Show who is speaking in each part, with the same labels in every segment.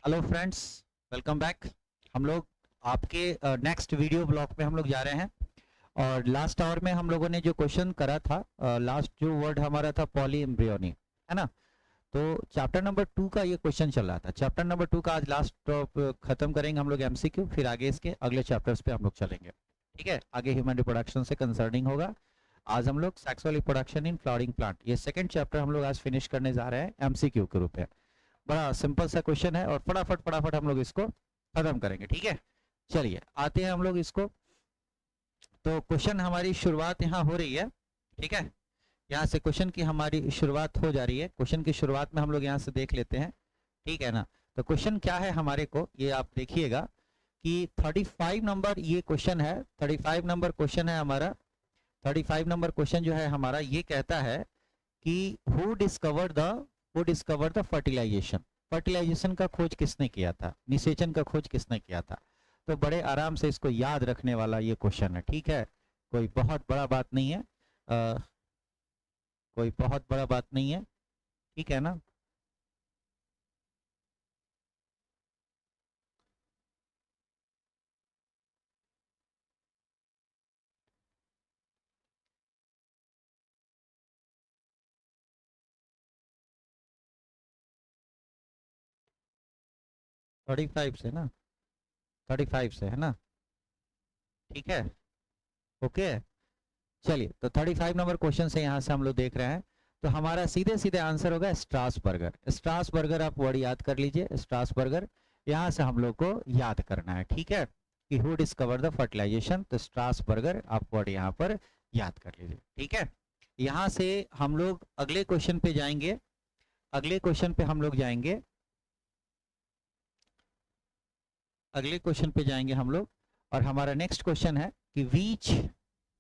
Speaker 1: Hello friends, welcome back. हम लोग आपके नेक्स्ट वीडियो ब्लॉग पे हम लोग जा रहे हैं। और लास्ट आवर में हम लोगों ने जो क्वेश्चन करा था, लास्ट जो वर्ड हमारा था पॉली एम्ब्रियोनी, है ना। तो चैप्टर नंबर 2 का ये क्वेश्चन चल रहा था। चैप्टर नंबर 2 का आज लास्ट खत्म करेंगे हम लोग एमसीक्यू, फिर आगे इसके अगले चैप्टर्स पे हम लोग चलेंगे। ठीक है, आगे ह्यूमन रिप्रोडक्शन से कंसर्निंग होगा। आज हम लोग sexual reproduction in flowering plant, ये सेकंड चैप्टर हम लोग आज फिनिश करने जा रहे हैं एमसीक्यू के रूप में। बड़ा सिंपल सा क्वेश्चन है और फटाफट फटाफट हम लोग इसको खत्म करेंगे। ठीक है, चलिए आते हैं हम लोग इसको। तो क्वेश्चन हमारी शुरुआत यहाँ हो रही है। ठीक है, यहाँ से क्वेश्चन की हमारी शुरुआत हो जा रही है। क्वेश्चन की शुरुआत में हम लोग यहाँ से देख लेते हैं। ठीक है ना। तो क्वेश्चन क्या है हमारे को, ये आप देखिएगा कि 35 नंबर ये क्वेश्चन है। 35 नंबर क्वेश्चन है हमारा। 35 नंबर क्वेश्चन जो है हमारा, ये कहता है कि who discover the fertilisation. Fertilisation का खोज किसने किया था, निषेचन का खोज किसने किया था। तो बड़े आराम से इसको याद रखने वाला ये क्वेश्चन है। ठीक है, कोई बहुत बड़ा बात नहीं है, कोई बहुत बड़ा बात नहीं है। ठीक है ना। थर्टी फाइव से ना, 35 से है ना। ठीक है, ओके। चलिए, तो 35 नंबर क्वेश्चन से यहाँ से हम लोग देख रहे हैं। तो हमारा सीधे सीधे आंसर होगा स्ट्रासबर्गर। स्ट्रासबर्गर आप वर्ड याद कर लीजिए, स्ट्रासबर्गर। यहाँ से हम लोग को याद करना है। ठीक है, कि हु डिस्कवर द फर्टिलाइजेशन, तो स्ट्रासबर्गर आप वर्ड यहाँ पर याद कर लीजिए। ठीक है, यहाँ से हम लोग अगले क्वेश्चन पे जाएंगे। अगले क्वेश्चन पे हम लोग जाएंगे, अगले क्वेश्चन पे जाएंगे हम लोग। और हमारा नेक्स्ट क्वेश्चन है कि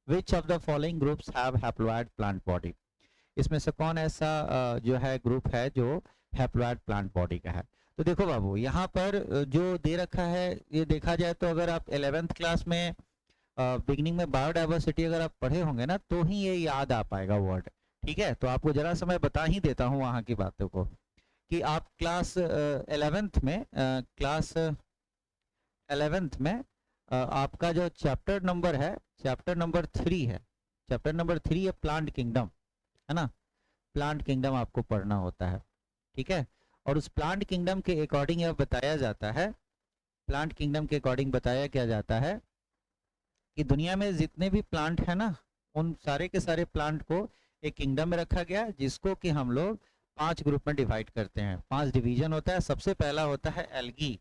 Speaker 1: which of the following groups have haploid plant body. इसमें से कौन ऐसा जो है ग्रुप है जो हैप्लॉइड प्लांट बॉडी का है। तो देखो बाबू, यहाँ पर जो दे रखा है, ये देखा जाए तो अगर आप 11th क्लास में बिगनिंग में बायोडाइवर्सिटी अगर आप पढ़े होंगे ना, तो ही ये याद आ पाएगा वर्ड। ठीक है, तो आपको जरा सा मैं बता ही देता हूँ वहाँ की बातों को, कि आप क्लास 11th में क्लास 11th में आपका जो चैप्टर नंबर है, चैप्टर नंबर 3 है। चैप्टर नंबर 3 है प्लांट किंगडम, है ना। प्लांट किंगडम आपको पढ़ना होता है। ठीक है, और उस प्लांट किंगडम के अकॉर्डिंग यह बताया जाता है, प्लांट किंगडम के अकॉर्डिंग बताया क्या जाता है कि दुनिया में जितने भी प्लांट है ना, उन सारे के सारे प्लांट को एक किंगडम में रखा गया, जिसको कि हम लोग 5 ग्रुप में डिवाइड करते हैं। 5 डिवीजन होता है। सबसे पहला होता है एल्गी,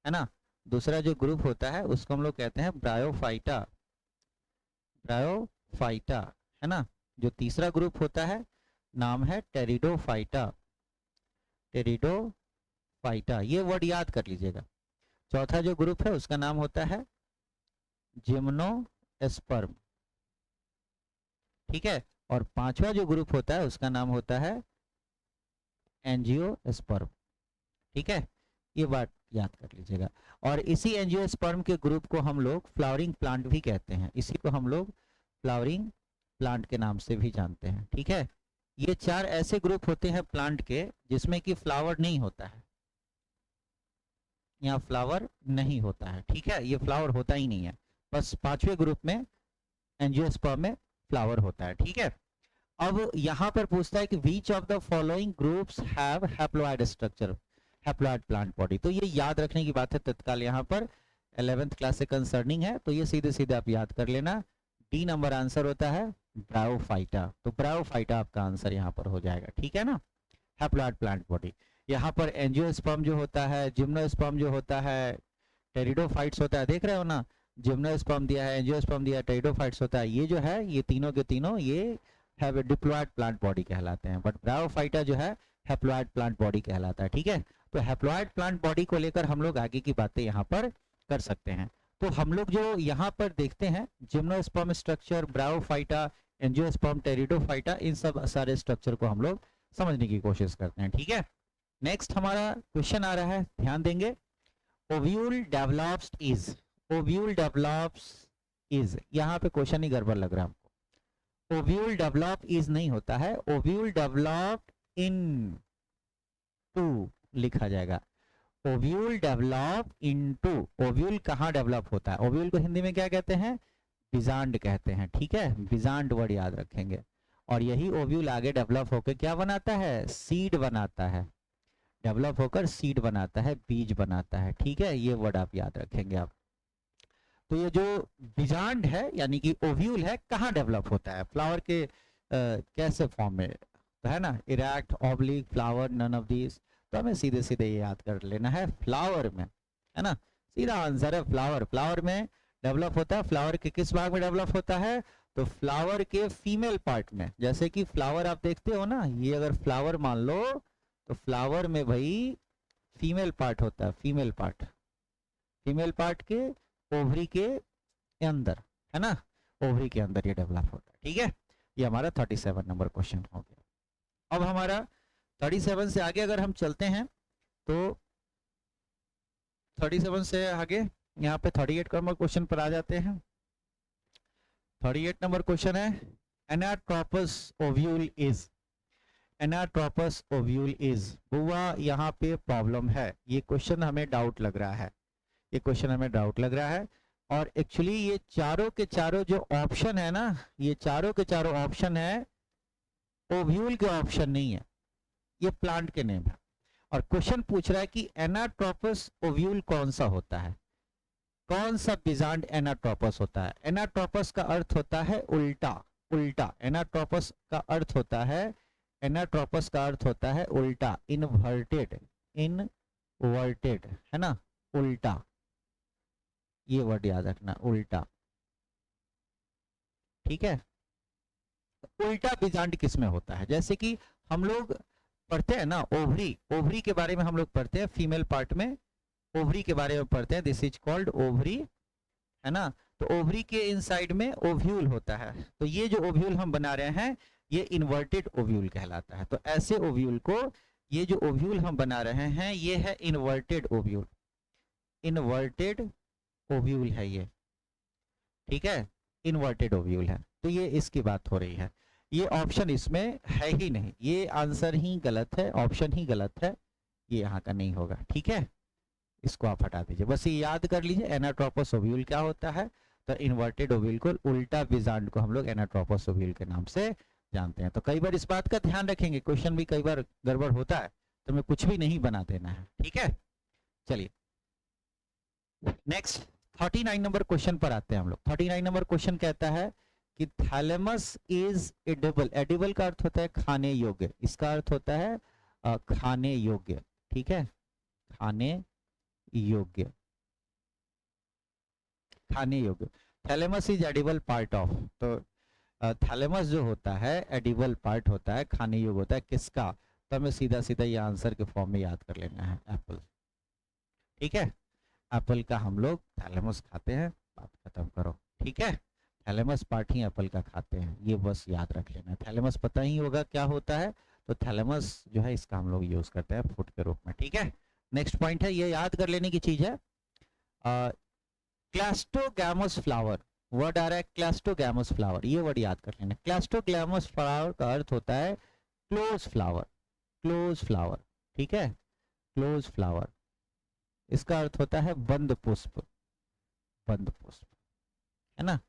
Speaker 1: है ना। दूसरा जो ग्रुप होता है उसको हम लोग कहते हैं ब्रायोफाइटा, ब्रायोफाइटा, है ना। जो तीसरा ग्रुप होता है नाम है टेरिडोफाइटा, टेरिडोफाइटा, ये वर्ड याद कर लीजिएगा। चौथा जो ग्रुप है उसका नाम होता है जिम्नोस्पर्म। ठीक है, और पांचवा जो ग्रुप होता है उसका नाम होता है एंजियोस्पर्म। ठीक है, ये बात याद कर लीजिएगा। और इसी एंजियोस्पर्म के ग्रुप को हम लोग फ्लावरिंग प्लांट भी कहते हैं। इसी को हम लोग फ्लावरिंग प्लांट के नाम से भी जानते हैं। ठीक है, ये 4 ऐसे ग्रुप होते हैं प्लांट के जिसमें कि फ्लावर नहीं होता है। यहाँ फ्लावर नहीं होता है। ठीक है, ये फ्लावर होता ही नहीं है। बस 5वें ग्रुप में एंजियोस्पर्म में फ्लावर होता है। ठीक है, अब यहाँ पर पूछता है कि which of the following groups have haploid structure, haploid plant body. तो ये याद रखने की बात है तत्काल, यहाँ पर 11th क्लास से कंसर्निंग है, तो ये सीधे सीधे आप याद कर लेना। डी नंबर आंसर होता है ब्रायोफाइटा। तो ब्रायोफाइटा आपका आंसर यहाँ पर हो जाएगा। ठीक है ना, हैप्लॉइड प्लांट बॉडी। यहाँ पर एंजियोस्पर्म जो होता है, जिम्नोस्पर्म जो होता है, टेरिडोफाइट्स होता है, देख रहे हो ना। जिम्नोस्पर्म दिया है, एंजियोस्पर्म दिया है, टेरिडोफाइट्स होता है। ये जो है, ये तीनों के तीनों ये हैव डिप्लॉयड प्लांट बॉडी कहलाते हैं। बट ब्रायोफाइटा जो है हैप्लॉइड प्लांट बॉडी कहलाता है। ठीक है, तो हैप्लॉइड प्लांट बॉडी को लेकर हम लोग आगे की बातें यहाँ पर कर सकते हैं। तो हम लोग जो यहाँ पर देखते हैं gymnosperm structure, bryophyta, angiosperm, pteridophyta, इन सब सारे स्ट्रक्चर को हम लोग समझने की कोशिश करते हैं। ठीक है, नेक्स्ट हमारा क्वेश्चन आ रहा है, ध्यान देंगे। Ovule develops is, ovule develops is, यहाँ पे क्वेश्चन ही गड़बड़ लग रहा है हमको। ओव्यूल डेवलप इज नहीं होता है, ओव्यूल डेवलप्ड इन टू लिखा जाएगा। ओव्यूल डेवलप इनटू, ओव्यूल कहाँ डेवलप होता है, ओव्यूल को हिंदी में क्या कहते हैं, बिजांड कहते हैं, ठीक है, बिजांड वर्ड याद रखेंगे। और यही ओव्यूल आगे डेवलप होकर क्या बनाता है, सीड बनाता है, डेवलप होकर सीड बनाता है, बीज बनाता है, ठीक है, ये वर्ड आप याद रखेंगे आप। तो ये जो बिजांड है यानी कि ओव्यूल है, कहाँ डेवलप होता है, फ्लावर के कैसे फॉर्म में, तो है ना, erect, oblique, flower, none of these. तो हमें सीधे सीधे ये याद कर लेना है, फ्लावर में, है ना, सीधा आंसर है फ्लावर। फ्लावर में डेवलप होता है, फ्लावर के किस भाग में डेवलप होता है, तो फ्लावर के फीमेल पार्ट में। जैसे कि फ्लावर आप देखते हो ना, ये अगर फ्लावर मान लो तो फ्लावर में भाई फीमेल पार्ट होता है, फीमेल पार्ट, फीमेल पार्ट के ओवरी के अंदर, है ना, ओवरी के अंदर ये डेवलप होता है, ठीक है। ये हमारा 37 नंबर क्वेश्चन हो गया। अब हमारा 37 से आगे अगर हम चलते हैं तो 37 से आगे यहाँ पे 38 नंबर क्वेश्चन पर आ जाते हैं। 38 नंबर क्वेश्चन है, anatropous ovule is, anatropous ovule is, बुआ यहाँ पे प्रॉब्लम है, ये क्वेश्चन हमें डाउट लग रहा है, ये क्वेश्चन हमें डाउट लग रहा है। और एक्चुअली ये चारों के चारों जो ऑप्शन है ना, ये चारों के चारों ऑप्शन है, ओव्यूल के ऑप्शन नहीं है, ये प्लांट के नेम है। और क्वेश्चन पूछ रहा है कि एनाट्रोपस ओव्यूल कौन सा होता है, कौन सा बिजांड एनाट्रोपस होता है। एनाट्रोपस का अर्थ होता है उल्टा, उल्टा, एनाट्रोपस का अर्थ होता है, एनाट्रोपस का अर्थ होता है उल्टा, इनवर्टेड, इनवर्टेड, है ना, उल्टा, ये वर्ड याद रखना, उल्टा, ठीक है। उल्टा बिजांड किस में होता है, जैसे कि हम लोग पढ़ते हैं ना ओवरी, ओवरी के बारे में हम लोग पढ़ते हैं, फीमेल पार्ट में ओवरी के बारे में पढ़ते हैं, दिस इज कॉल्ड ओवरी, है ना। तो ओवरी के इनसाइड में ओव्यूल होता है, तो ये जो ओव्यूल हम बना रहे हैं ये इन्वर्टेड ओव्यूल कहलाता है। तो ऐसे ओव्यूल को, ये जो ओव्यूल हम बना रहे हैं ये है इन्वर्टेड ओव्यूल, इन्वर्टेड ओव्यूल है ये, ठीक है, इन्वर्टेड ओव्यूल है। तो ये इसकी बात हो रही है, ये ऑप्शन इसमें है ही नहीं, ये आंसर ही गलत है, ऑप्शन ही गलत है, ये यहाँ का नहीं होगा, ठीक है, इसको आप हटा दीजिए। बस ये याद कर लीजिए एनाट्रोपस ओव्यूल क्या होता है, तो इन्वर्टेड ओव्यूल को, उल्टा बिजांड को हम लोग एनाट्रोपस ओव्यूल के नाम से जानते हैं। तो कई बार इस बात का ध्यान रखेंगे, क्वेश्चन भी कई बार गड़बड़ होता है, तो हमें कुछ भी नहीं बना देना है, ठीक है। चलिए नेक्स्ट 39 नंबर क्वेश्चन पर आते हैं हम लोग। 39 नंबर क्वेश्चन कहता है कि थैलेमस इज एडिबल, एडिबल का अर्थ होता है खाने योग्य, इसका अर्थ होता है खाने योग्य, ठीक है, खाने योग्य, खाने योग्य। Thalamus is edible part of, तो थैलेमस जो होता है एडिबल पार्ट होता है, खाने योग्य होता है, किसका, तो हमें सीधा सीधा ये आंसर के फॉर्म में याद कर लेना है, एप्पल, ठीक है, एप्पल का हम लोग थैलेमस खाते हैं, बात खत्म करो, ठीक है, थैलेमस पार्ट ही एप्पल का खाते हैं, ये बस याद रख लेना। थैलेमस पता ही होगा क्या होता है, तो थैलेमस जो है इसका हम लोग यूज करते हैं फूड के रूप में, ठीक है। नेक्स्ट पॉइंट है, ये याद कर लेने की चीज है, क्लास्टोगैमस फ्लावर, वर्ड आ रहा है क्लास्टोगैमस फ्लावर, ये वर्ड याद कर लेना। क्लास्टोगैमस फ्लावर का अर्थ होता है क्लोज फ्लावर, क्लोज फ्लावर, ठीक है, क्लोज फ्लावर, इसका अर्थ होता है बंद पुष्प, बंद पुष्प, है ना।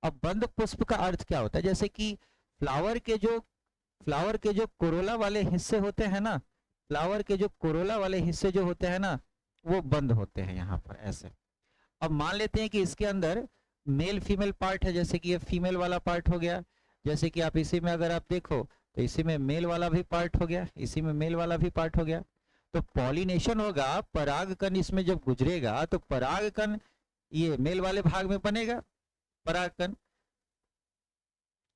Speaker 1: अब बंद पुष्प का अर्थ क्या होता है, जैसे कि फ्लावर के जो कोरोला वाले हिस्से होते हैं ना, फ्लावर के जो कोरोला वाले हिस्से जो होते हैं ना, वो बंद होते हैं यहाँ पर ऐसे। अब मान लेते हैं कि इसके अंदर मेल फीमेल पार्ट है, जैसे कि ये फीमेल वाला पार्ट हो गया, जैसे कि आप इसी में अगर आप देखो तो इसी में मेल वाला भी पार्ट हो गया, इसी में मेल वाला भी पार्ट हो गया। तो पॉलिनेशन होगा, परागकण इसमें जब गुजरेगा तो परागकण ये मेल वाले भाग में बनेगा परागकण,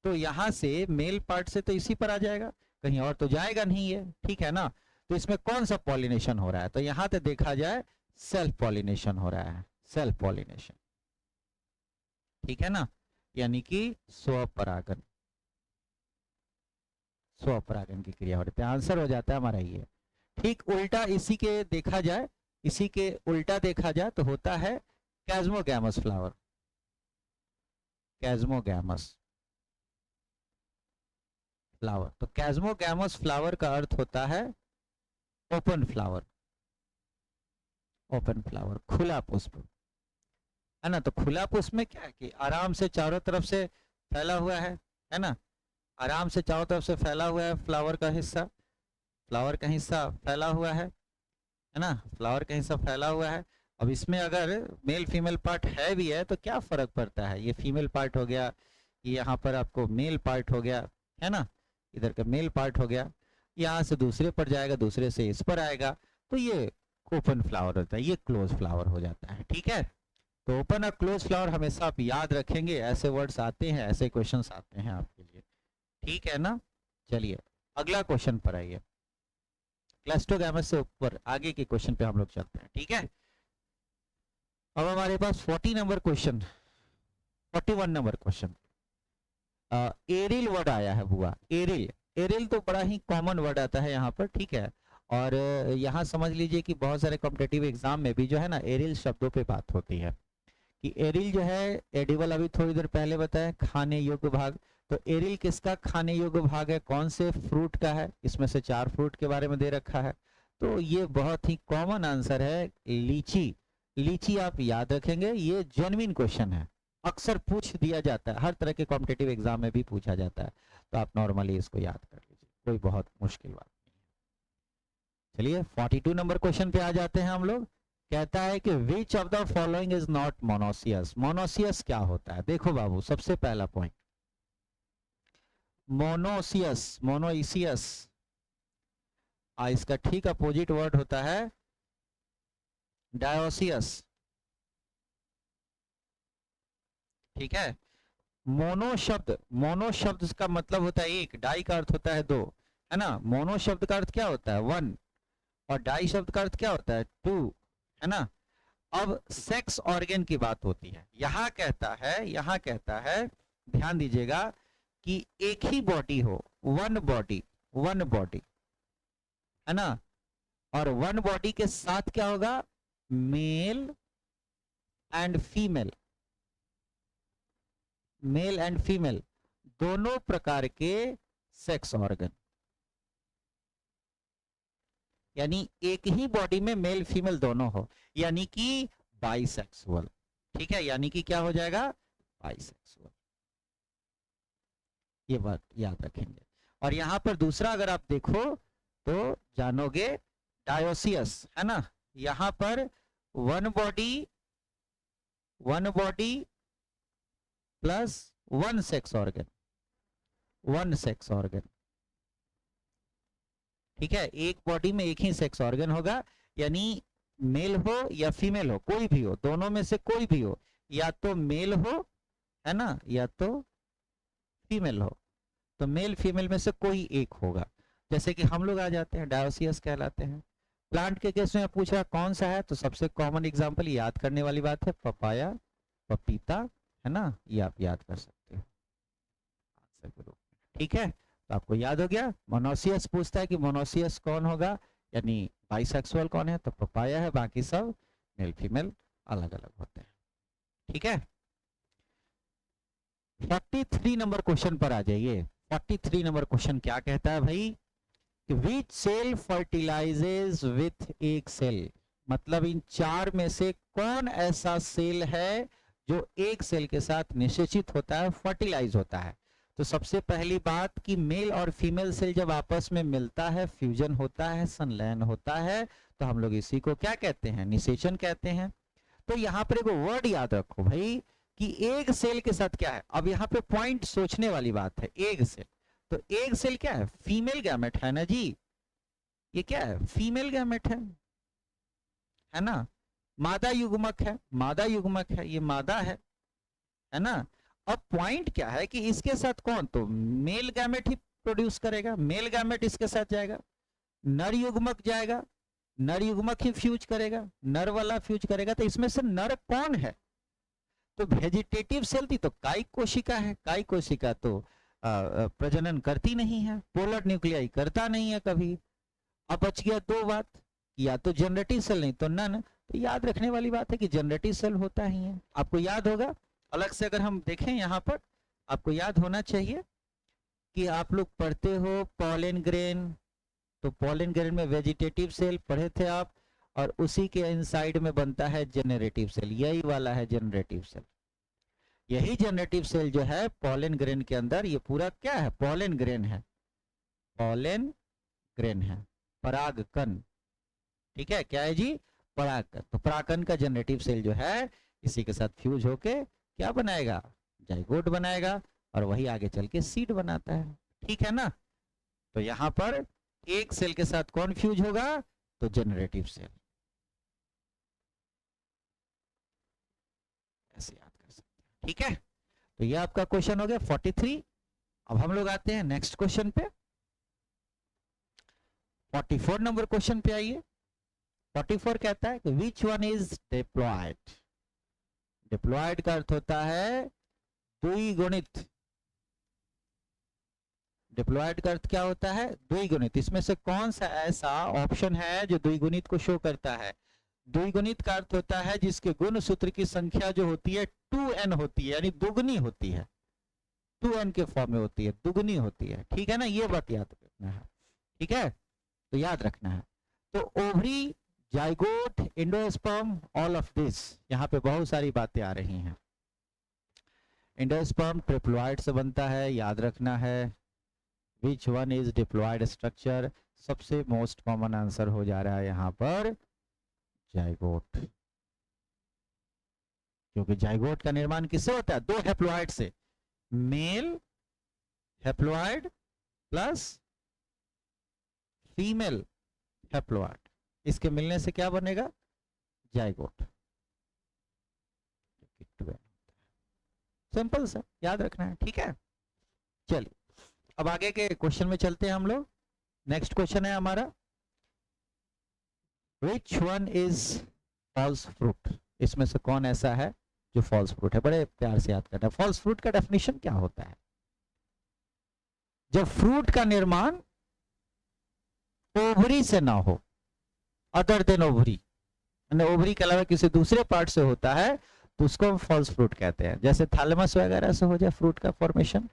Speaker 1: तो यहाँ से मेल पार्ट से तो इसी पर आ जाएगा, कहीं और तो जाएगा नहीं है, ठीक है ना। तो इसमें कौन सा पॉलिनेशन हो रहा है, तो यहाँ पे देखा जाए सेल्फ पॉलिनेशन हो रहा है, सेल्फ पॉलिनेशन, ठीक है ना, यानी कि स्वपरागन, स्वपरागन की क्रिया हो रही है, आंसर हो जाता है हमारा ये। ठीक उल्टा इसी के देखा जाए, इसी के उल्टा देखा जाए तो होता है कैस्मोगैमस फ्लावर, कैस्मोगैमस फ्लावर। तो कैस्मोगैमस फ्लावर का अर्थ होता है ओपन फ्लावर, ओपन फ्लावर, खुला पुष्प, है ना। तो खुला पुष्प में क्या है कि आराम से चारों तरफ से फैला हुआ है ना, आराम से चारों तरफ से फैला हुआ है फ्लावर का हिस्सा, फ्लावर का हिस्सा फैला हुआ है ना, फ्लावर का हिस्सा फैला हुआ है। अब इसमें अगर मेल फीमेल पार्ट है भी है तो क्या फर्क पड़ता है, ये फीमेल पार्ट हो गया, ये यहाँ पर आपको मेल पार्ट हो गया, है ना, इधर का मेल पार्ट हो गया, यहाँ से दूसरे पर जाएगा, दूसरे से इस पर आएगा, तो ये ओपन फ्लावर होता है, ये क्लोज फ्लावर हो जाता है। ठीक है, तो ओपन और क्लोज फ्लावर हमेशा आप याद रखेंगे, ऐसे वर्ड्स आते हैं, ऐसे क्वेश्चंस आते हैं आपके लिए। ठीक है ना, चलिए अगला क्वेश्चन पर आइए, क्लस्टोगैमस से ऊपर आगे के क्वेश्चन पे हम लोग चलते हैं। ठीक है, अब हमारे पास 40 number question, 41 number question, aryl word आया है बुआ, एरिल, एरिल तो बड़ा ही कॉमन वर्ड आता है यहाँ पर। ठीक है, और यहाँ समझ लीजिए कि बहुत सारे कॉम्पिटिटिव एग्जाम में भी जो है ना एरिल शब्दों पे बात होती है कि एरिल जो है एडिबल, अभी थोड़ी देर पहले बताया खाने योग्य भाग, तो एरिल किसका खाने योग्य भाग है, कौन से फ्रूट का है, इसमें से 4 फ्रूट के बारे में दे रखा है, तो ये बहुत ही कॉमन आंसर है लीची। लीची आप याद रखेंगे, ये जेन्युइन क्वेश्चन है, अक्सर पूछ दिया जाता है, हर तरह के कॉम्पिटिटिव एग्जाम में भी पूछा जाता है, तो आप नॉर्मली इसको याद कर लीजिए, कोई बहुत मुश्किल बात नहीं है। चलिए 42 नंबर क्वेश्चन पे आ जाते हैं हम लोग। कहता है कि which of the following is not monoecious. Monoecious क्या होता है, देखो बाबू, सबसे पहला पॉइंट, मोनोसियस, मोनोइसियस, इसका ठीक अपोजिट वर्ड होता है डायोसियस। ठीक है, मोनो शब्द, मोनो शब्द का मतलब होता है एक, डाई का अर्थ होता है दो, है ना, मोनो शब्द का अर्थ क्या होता है 1, और डाई शब्द का अर्थ क्या होता है 2, है ना। अब सेक्स ऑर्गन की बात होती है, यहां कहता है, यहां कहता है, ध्यान दीजिएगा कि एक ही बॉडी हो, वन बॉडी, वन बॉडी, है ना, और वन बॉडी के साथ क्या होगा, male and female, male and female दोनों प्रकार के सेक्स ऑर्गन, यानी एक ही बॉडी में मेल फीमेल दोनों हो, यानी कि बाइसेक्सुअल। ठीक है, यानी कि क्या हो जाएगा, बाइसेक्सुअल, ये बात याद रखेंगे। और यहां पर दूसरा अगर आप देखो तो जानोगे डायोसियस, है ना, यहां पर one body plus one sex organ, one sex organ. ठीक है, एक बॉडी में एक ही सेक्स ऑर्गन होगा, यानी मेल हो या फीमेल हो, कोई भी हो, दोनों में से कोई भी हो, या तो मेल हो, है ना, या तो फीमेल हो, तो मेल फीमेल में से कोई एक होगा। जैसे कि हम लोग आ जाते हैं, डायोसियस कहलाते हैं। प्लांट के केस में पूछ रहा कौन सा है, तो सबसे कॉमन एग्जांपल याद करने वाली बात है पपाया, पपीता, है ना, ये आप याद कर सकते हो आंसर के रूप में। ठीक है, तो आपको याद हो गया। मोनोसियस पूछता है कि मोनोसियस कौन होगा, यानी बाइसेक्सुअल कौन है, तो पपाया है, बाकी सब मेल फीमेल अलग अलग होते हैं। ठीक है, 43 नंबर क्वेश्चन पर आ जाइए। 43 नंबर क्वेश्चन क्या कहता है भाई, विच सेल फर्टिलाइजेज विथ एक सेल, मतलब इन 4 में से कौन ऐसा सेल है जो एक सेल के साथ निषेचित होता है, फर्टिलाइज होता है। तो सबसे पहली बात कि मेल और फीमेल सेल जब आपस में मिलता है, फ्यूजन होता है, संलयन होता है, तो हम लोग इसी को क्या कहते हैं, निषेचन कहते हैं। तो यहाँ पर एक वर्ड याद रखो भाई कि एग सेल के साथ क्या है, अब यहाँ पे पॉइंट सोचने वाली बात है, एग सेल, तो एग सेल क्या है, फीमेल गैमेट है ना जी, ये क्या है, फीमेल गैमेट है ना, मादा युग्मक है, मादा युग्मक है, ये मादा है ना। अब पॉइंट क्या है कि इसके साथ कौन, तो मेल गैमेट ही प्रोड्यूस करेगा, मेल गैमेट इसके साथ जाएगा, नर युग्मक जाएगा, नर युग्मक ही फ्यूज करेगा, नर वाला फ्यूज करेगा, तो इसमें से नर कौन है, तो वेजिटेटिव सेल थी तो कायिक कोशिका है, कायिक कोशिका तो प्रजनन करती नहीं है, पोलर न्यूक्लियाई करता नहीं है कभी। अब बच गया 2 बात, या तो जनरेटिव सेल नहीं तो नन, तो याद रखने वाली बात है कि जनरेटिव सेल होता ही है, आपको याद होगा। अलग से अगर हम देखें यहाँ पर, आपको याद होना चाहिए कि आप लोग पढ़ते हो पॉलन ग्रेन, तो पॉलन ग्रेन में वेजिटेटिव सेल पढ़े थे आप, और उसी के इनसाइड में बनता है जेनरेटिव सेल, यही वाला है जेनरेटिव सेल। यही जेनरेटिव सेल जो है पॉलन ग्रेन के अंदर, ये पूरा क्या है, पॉलन ग्रेन है, पॉलन ग्रेन है, परागकण, ठीक है, क्या है जी, परागकण। तो परागकण का जेनरेटिव सेल जो है इसी के साथ फ्यूज होके क्या बनाएगा, जाइगोट बनाएगा, और वही आगे चल के सीड बनाता है, ठीक है ना। तो यहाँ पर एक सेल के साथ कौन फ्यूज होगा, तो जेनरेटिव सेल, ऐसे याद कर सकते हैं, ठीक है। तो ये आपका क्वेश्चन हो गया 43। अब हम लोग आते हैं नेक्स्ट क्वेश्चन पे, 44 नंबर क्वेश्चन पे आइए। 44 कहता है कि which one is diploid. Diploid का अर्थ होता है द्विगुणित। डिप्लॉयड का अर्थ क्या होता है, द्विगुणित। इसमें से कौन सा ऐसा ऑप्शन है जो द्विगुणित को शो करता है। द्विगुणित का अर्थ होता है जिसके गुण सूत्र की संख्या जो होती है 2n होती है, यानी दुगनी होती है, 2n के फॉर्म में होती है, दुगनी होती है, ठीक है ना। ये बात याद रखना है, ठीक है, तो याद रखना है। तो ovary, zygote, endosperm, all of this, यहाँ पे बहुत सारी बातें आ रही हैं। एंडोस्पर्म ट्रिप्लॉइड से बनता है, याद रखना है। Which one is diploid structure, सबसे मोस्ट कॉमन आंसर हो जा रहा है यहाँ पर जाइगोट, क्योंकि जाइगोट का निर्माण किससे होता है, दो हैप्लॉइड से, male haploid plus female haploid, इसके मिलने से क्या बनेगा, जाइगोट। सिंपल सा याद रखना है, ठीक है। चलिए अब आगे के क्वेश्चन में चलते हैं हम लोग। नेक्स्ट क्वेश्चन है हमारा, which one is false fruit. इसमें से कौन ऐसा है जो फॉल्स फ्रूट है, बड़े प्यार से याद करना है। फॉल्स फ्रूट का डेफिनेशन क्या होता है, जब फ्रूट का निर्माण ओवरी से ना हो, अदर देन ओवरी, ओवरी के अलावा किसी दूसरे पार्ट से होता है, तो उसको हम फॉल्स फ्रूट कहते हैं। जैसे थैलेमस वगैरह से हो जाए फ्रूट का फॉर्मेशन,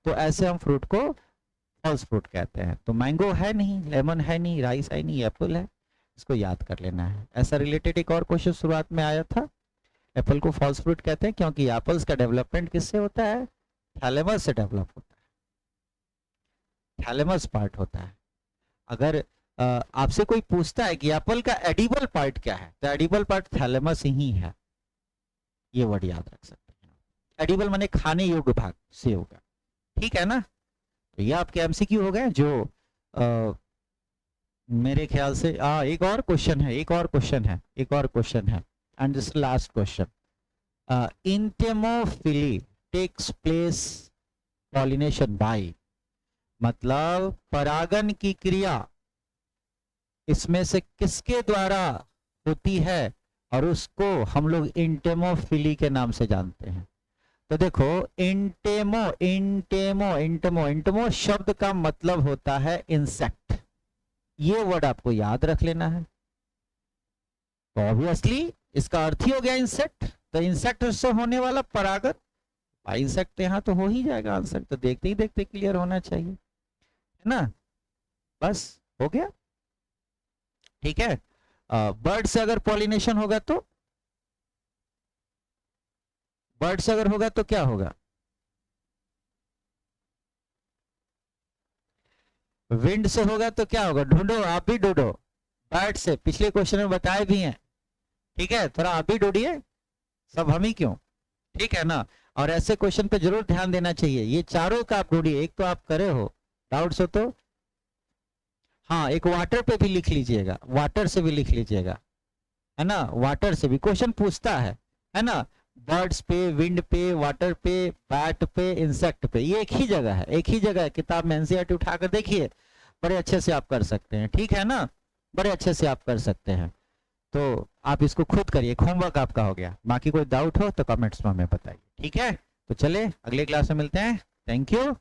Speaker 1: तो ऐसे हम फ्रूट को फॉल्स फ्रूट कहते हैं। तो मैंगो है नहीं, लेमन है नहीं, राइस है नहीं, एप्पल है, इसको याद कर लेना है। ऐसा रिलेटेड एक और क्वेश्चन शुरुआत में आया था, एप्पल को फॉल्स फ्रूट कहते हैं क्योंकि एप्पल्स का डेवलपमेंट किससे होता है, थैलेमस से डेवलप होता है, थैलेमस पार्ट होता है। अगर आपसे कोई पूछता है कि एप्पल का एडिबल पार्ट क्या है, तो एडिबल पार्ट थैलेमस ही है, ये वर्ड याद रख सकते हैं। एडिबल माने खाने योग्य भाग से होगा, ठीक है ना। तो ये आपके एमसीक्यू हो गए जो मेरे ख्याल से एक और क्वेश्चन है, एक और क्वेश्चन है, and this last question. Entomophily takes place pollination by, मतलब परागन की क्रिया इसमें से किसके द्वारा होती है, और उसको हम लोग इंटेमोफिली के नाम से जानते हैं। तो देखो इंटेमो शब्द का मतलब होता है इंसेक्ट, ये वर्ड आपको याद रख लेना है। तो ऑब्वियसली इसका अर्थ ही हो गया इंसेक्ट, तो इंसेक्ट से होने वाला परागन, भाई इंसेक्ट यहाँ तो हो ही जाएगा आंसर, तो देखते ही देखते क्लियर होना चाहिए, है ना। बस हो गया, ठीक है। बर्ड से अगर पॉलिनेशन होगा तो, बर्ड से अगर होगा तो क्या होगा, विंड से होगा तो क्या होगा, ढूंढो, आप भी ढूंढो। बर्ड से पिछले क्वेश्चन में बताए भी हैं, ठीक है, थोड़ा आप भी ढूंढिए, सब हम ही क्यों, ठीक है ना। और ऐसे क्वेश्चन पे जरूर ध्यान देना चाहिए, ये चारों का आप ढूंढिए, एक तो आप करे हो, डाउट्स हो तो हाँ एक वाटर पे भी लिख लीजिएगा, वाटर से भी लिख लीजिएगा, है ना। वाटर से भी क्वेश्चन पूछता है ना। बर्ड्स पे, विंड पे, वाटर पे, बैट पे, इंसेक्ट पे, ये एक ही जगह है, एक ही जगह है। किताब में एनसीईआरटी उठाकर देखिए, बड़े अच्छे से आप कर सकते हैं, ठीक है ना, बड़े अच्छे से आप कर सकते हैं। तो आप इसको खुद करिए, होमवर्क आपका हो गया। बाकी कोई डाउट हो तो कमेंट्स में हमें बताइए, ठीक है। तो चले अगले क्लास में मिलते हैं, थैंक यू।